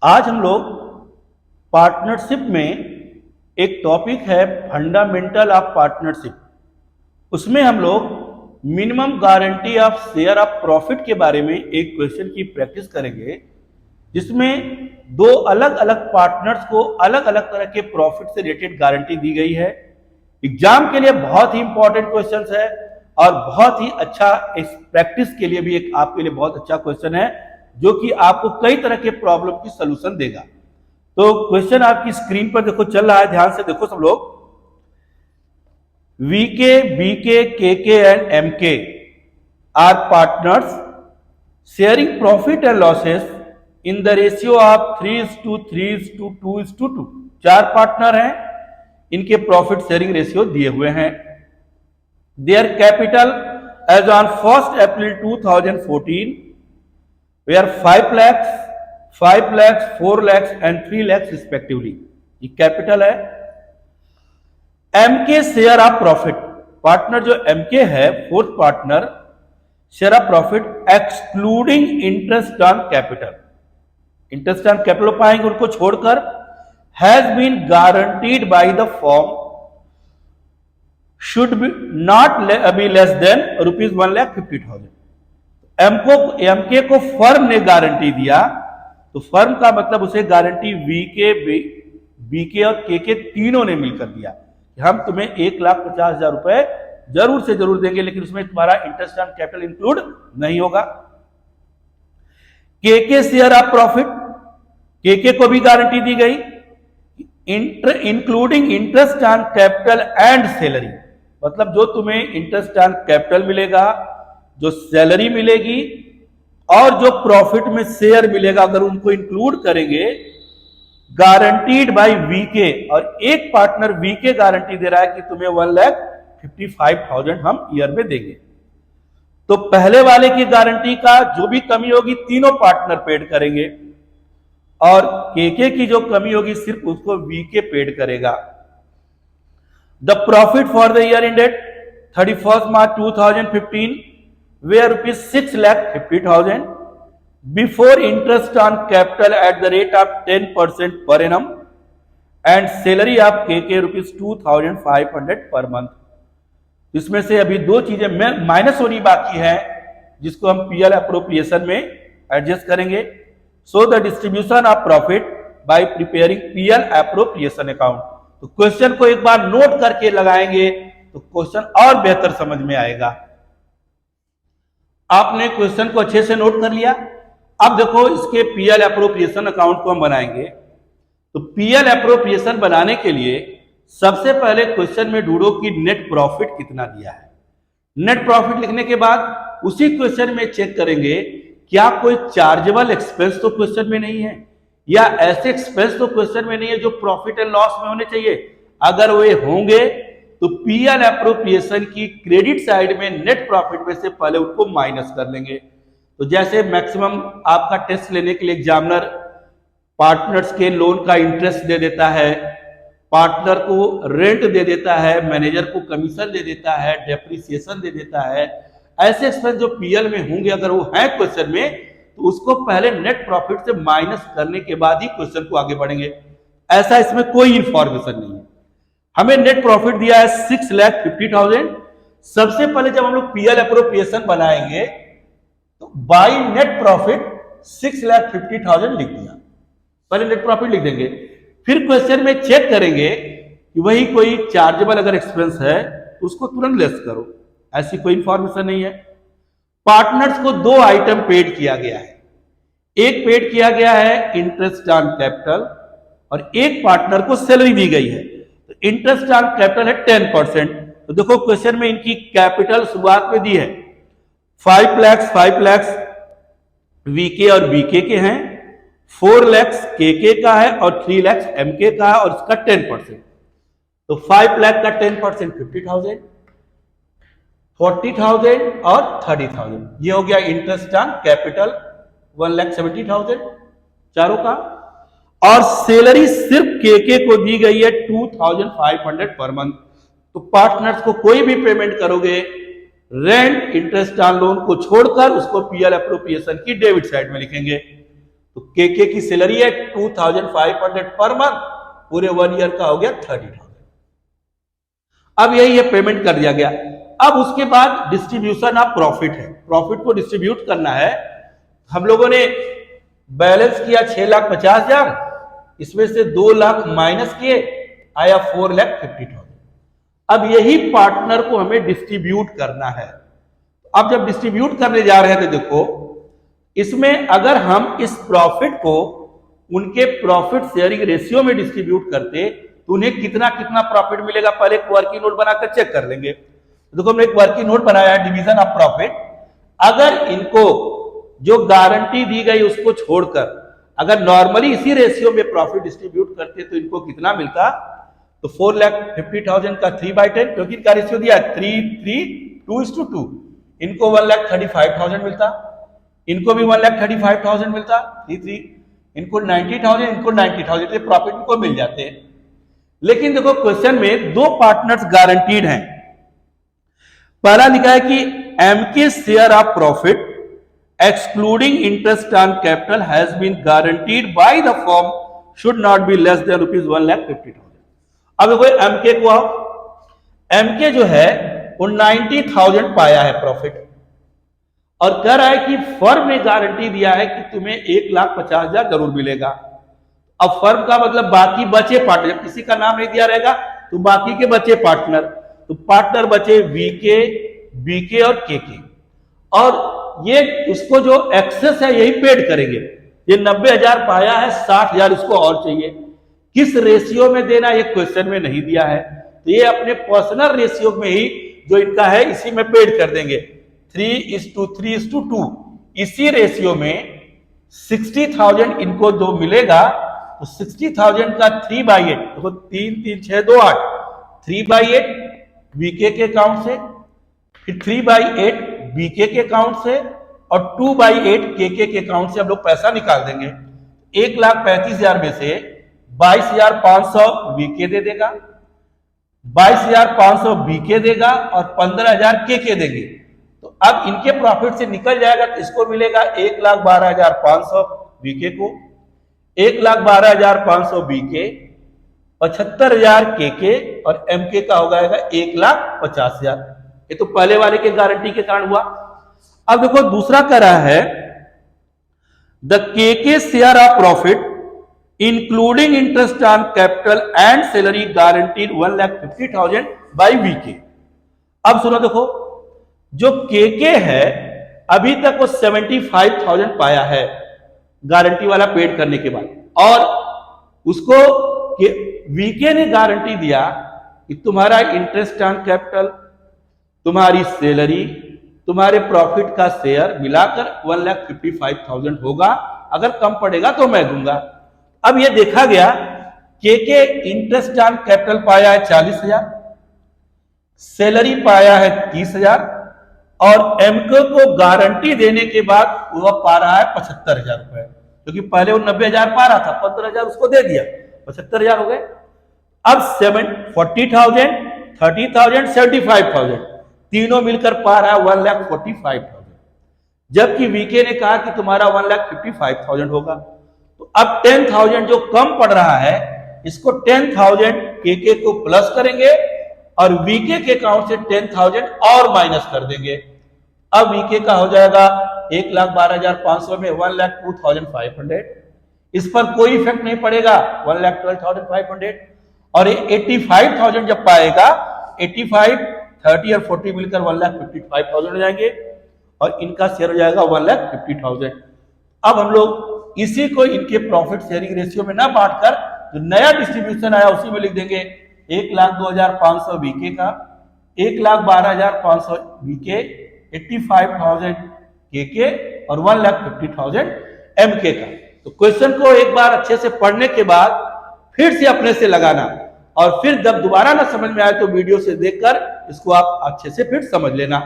आज हम लोग पार्टनरशिप में एक टॉपिक है फंडामेंटल ऑफ पार्टनरशिप, उसमें हम लोग minimum guarantee of share of profit के बारे में एक क्वेश्चन की प्रैक्टिस करेंगे, जिसमें दो अलग अलग पार्टनर्स को अलग अलग तरह के प्रॉफिट से रिलेटेड गारंटी दी गई है। एग्जाम के लिए बहुत ही इंपॉर्टेंट क्वेश्चन है और बहुत ही अच्छा, इस प्रैक्टिस के लिए भी एक आपके लिए बहुत अच्छा क्वेश्चन है जो कि आपको कई तरह के प्रॉब्लम की सलूशन देगा। तो क्वेश्चन आपकी स्क्रीन पर देखो चल रहा है, ध्यान से देखो सब लोग। VK, BK, KK and MK are partners sharing profit and losses in the ratio of 3:3:2:2। चार पार्टनर हैं, इनके प्रॉफिट शेयरिंग रेशियो दिए हुए हैं। Their capital as on 1 April 2014 were 5 lakhs, 5 lakhs, 4 lakhs and 3 lakhs respectively। ये capital है। MK share of profit, partner जो MK है, fourth partner, share of profit excluding interest on capital, interest on capital पाएंगे उनको छोड़कर, has been guaranteed by the firm should be not be less than ₹1,50,000। MK को firm ने guarantee दिया, तो firm का मतलब उसे गारंटी वीके, बीके और केके तीनों ने मिलकर दिया कि हम तुम्हें 1,50,000 रुपए जरूर से जरूर देंगे, लेकिन उसमें तुम्हारा इंटरेस्ट ऑन कैपिटल इंक्लूड नहीं होगा। KK share of profit, KK को भी गारंटी दी गई, including interest on capital and salary, मतलब जो तुम्हें इंटरेस्ट ऑन कैपिटल मिलेगा, जो सैलरी मिलेगी और जो प्रॉफिट में शेयर मिलेगा, अगर उनको इंक्लूड करेंगे, गारंटीड बाय वीके। और एक पार्टनर वीके गारंटी दे रहा है कि तुम्हें 1,55,000 हम ईयर में देंगे। तो पहले वाले की गारंटी का जो भी कमी होगी तीनों पार्टनर पेड करेंगे, और केके की जो कमी होगी सिर्फ उसको वीके पेड करेगा। The profit for the year ended 31 March 2015 were ₹6,50,000 before interest on capital at the rate of 10% per annum and salary of KK ₹2,500 per month। इसमें से अभी दो चीजें माइनस होनी बाकी है, जिसको हम पीएल अप्रोप्रिएशन में एडजस्ट करेंगे। So the distribution of profit by preparing PL appropriation account. तो क्वेश्चन को एक बार नोट करके लगाएंगे तो क्वेश्चन और बेहतर समझ में आएगा। आपने क्वेश्चन को अच्छे से नोट कर लिया। अब देखो इसके पीएल अप्रोप्रिएशन अकाउंट को हम बनाएंगे। तो पीएल अप्रोप्रिएशन बनाने के लिए सबसे पहले क्वेश्चन में ढूंढो कि नेट प्रॉफिट कितना दिया है। नेट प्रॉफिट लिखने के बाद उसी क्वेश्चन में चेक करेंगे क्या कोई चार्जेबल एक्सपेंस तो क्वेश्चन में नहीं है, या ऐसे एक्सपेंस तो क्वेश्चन में नहीं है जो प्रॉफिट एंड लॉस में होने चाहिए। अगर वे होंगे तो पीएल अप्रोप्रिएशन की क्रेडिट साइड में नेट प्रॉफिट में से पहले उनको माइनस कर लेंगे। तो जैसे मैक्सिमम आपका टेस्ट लेने के लिए एग्जामिनर पार्टनर्स के लोन का इंटरेस्ट दे देता है, पार्टनर को रेंट दे देता है, मैनेजर को कमीशन दे देता है, डेप्रिसिएशन दे देता है। ऐसे एक्सपेंस जो पीएल में होंगे अगर वो है क्वेश्चन में, तो उसको पहले नेट प्रॉफिट से माइनस करने के बाद ही क्वेश्चन को आगे बढ़ेंगे। ऐसा इसमें कोई इंफॉर्मेशन नहीं है। हमें नेट प्रॉफिट दिया है 6,50,000। सबसे पहले जब हम लोग पीएल अप्रोप्रिएशन बनाएंगे तो बाई नेट प्रॉफिट 6,50,000 लिख दिया, पहले नेट प्रॉफिट लिख देंगे। फिर क्वेश्चन में चेक करेंगे कि वही कोई चार्जेबल अगर एक्सपेंस है तो उसको तुरंत लेस करो, ऐसी कोई इंफॉर्मेशन नहीं है। पार्टनर्स को दो आइटम पेड किया गया है, एक पेड किया गया है इंटरेस्ट ऑन कैपिटल और एक पार्टनर को सैलरी दी गई है। तो इंटरेस्ट ऑन कैपिटल है 10%। तो देखो क्वेश्चन में इनकी कैपिटल शुरुआत में दी है 5 lakhs वीके और बीके के हैं, 4 lakhs केके का है और 3 lakhs एमके का है, और इसका 10%। तो 5 lakh का 10% 50,000, 40,000 और 30,000। ये हो गया इंटरेस्ट ऑन कैपिटल 1,70,000 चारों का। और सैलरी सिर्फ केके को दी गई है 2,500 पर मंथ। तो पार्टनर्स को कोई भी पेमेंट करोगे रेंट इंटरेस्ट ऑन लोन को छोड़कर उसको पीएल एप्रोप्रिएशन की डेबिट साइड में लिखेंगे। तो केके की सैलरी है 2500 पर मंथ, पूरे 1 ईयर का हो गया 30,000। अब यही है पेमेंट कर दिया गया। अब उसके बाद डिस्ट्रीब्यूशन ऑफ प्रॉफिट है, प्रॉफिट को डिस्ट्रीब्यूट करना है। हम लोगों ने बैलेंस किया 6,50,000, इसमें से 2 लाख माइनस किए, आया 4,50,000। अब यही पार्टनर को हमें डिस्ट्रीब्यूट करना है। अब जब डिस्ट्रीब्यूट करने जा रहे हैं तो देखो इसमें अगर हम इस प्रॉफिट को उनके प्रॉफिट शेयरिंग रेशियो में डिस्ट्रीब्यूट करते तो उन्हें कितना कितना प्रॉफिट मिलेगा, पहले एक वर्किंग नोट बनाकर चेक कर लेंगे। तो देखो हमने एक वर्किंग नोट बनाया है, डिवीजन ऑफ प्रॉफिट। अगर इनको जो गारंटी दी गई उसको छोड़कर अगर नॉर्मली इसी रेशियो में प्रॉफिट डिस्ट्रीब्यूट करते तो इनको कितना मिलता, तो 4,50,000 का 3/10, क्योंकि इनका रेशियो दिया 3:2:2, इनको 1,35,000 मिलता, इनको भी 1,35,000 मिलता, 3 इनको 90,000, इनको 90,000, ये प्रॉफिट इनको मिल जाते हैं। लेकिन देखो क्वेश्चन में 2 पार्टनर्स गारंटीड हैं। पहला लिखा है कि M K share of profit excluding interest on capital has been guaranteed by the firm should not be less than ₹1,50,000। अब देखो एमके को आओ, एमके जो है वो 90,000 पाया है प्रॉफिट और कह रहा है कि फर्म ने गारंटी दिया है कि तुम्हें 1,50,000 जरूर मिलेगा। अब फर्म का मतलब बाकी बचे पार्टनर, जब किसी का नाम नहीं दिया रहेगा तो बाकी के बचे पार्टनर, तो पार्टनर बचे वीके, बीके और केके, और ये उसको जो एक्सेस है यही पेड करेंगे। ये 90,000 पाया है, 60,000 इसको और चाहिए। किस रेशियो में देना ये क्वेश्चन में नहीं दिया है, तो ये अपने पर्सनल रेशियो में ही जो इनका है इसी में पेड कर देंगे 3:3:2। इसी रेशियो में 60,000 इनको जो मिलेगा तो 60,000 का 3/8, देखो 3 3 6 2 8, 3/8 वीके के अकाउंट से, फिर 3/8 बीके के अकाउंट से और 2/8 केके के अकाउंट से हम लोग पैसा निकाल देंगे। 1,35,000 में से 22,500 वीके दे देगा, 22,500 बीके देगा और 15,000 केके देंगे। तो अब इनके प्रॉफिट से निकल जाएगा तो इसको मिलेगा 1,12,500 बीके को, 1,12,500 बीके, 75,000 केके और एमके का हो जाएगा 1,50,000। ये तो पहले वाले के गारंटी के कारण हुआ। अब देखो दूसरा कह रहा है the KK share of profit including interest on capital and salary guaranteed 1,50,000 by VK. अब सुनो देखो जो केके है अभी तक वो 75,000 पाया है गारंटी वाला पेड करने के बाद, और उसको वीके ने गारंटी दिया कि तुम्हारा इंटरेस्ट ऑन कैपिटल, तुम्हारी सैलरी, तुम्हारे प्रॉफिट का शेयर मिलाकर 1,55,000 होगा, अगर कम पड़ेगा तो मैं दूंगा। अब ये देखा गया केके इंटरेस्ट ऑन कैपिटल पाया है 40,000, सैलरी पाया है 30,000 और एमके को गारंटी देने के बाद वह पा रहा है 75,000 रुपए, क्योंकि पहले वो 90,000 पा रहा था, 15,000 उसको दे दिया, 75,000 हो गए। अब 40,000, 30,000, 75,000 तीनों मिलकर पा रहा है 1,45,000, जबकि वीके ने कहा कि तुम्हारा 1,55,000 होगा। तो अब 10,000 जो कम पड़ रहा है इसको 10,000 केके को प्लस करेंगे और वीके के अकाउंट से 10,000 और माइनस कर देंगे। अब वीके का हो जाएगा 1,12,500 में 1,02,500, इस पर कोई इफेक्ट नहीं पड़ेगा 1,12,500, और 85,000 जब पाएगा 85, 30 और 40 मिलकर 1,55,000 हो जाएंगे और इनका शेयर हो जाएगा 1,50,000। अब हम लोग इसी को इनके प्रॉफिट शेयरिंग रेशियो में ना बांटकर जो नया डिस्ट्रीब्यूशन आया उसी में लिख देंगे 1,02,500 बीके का, 1,12,500 बीके, 85,000 केके और 1,50,000 एमके का। तो क्वेश्चन को एक बार अच्छे से पढ़ने के बाद फिर से अपने से लगाना, और फिर जब दोबारा ना समझ में आए तो वीडियो से देखकर इसको आप अच्छे से फिर समझ लेना।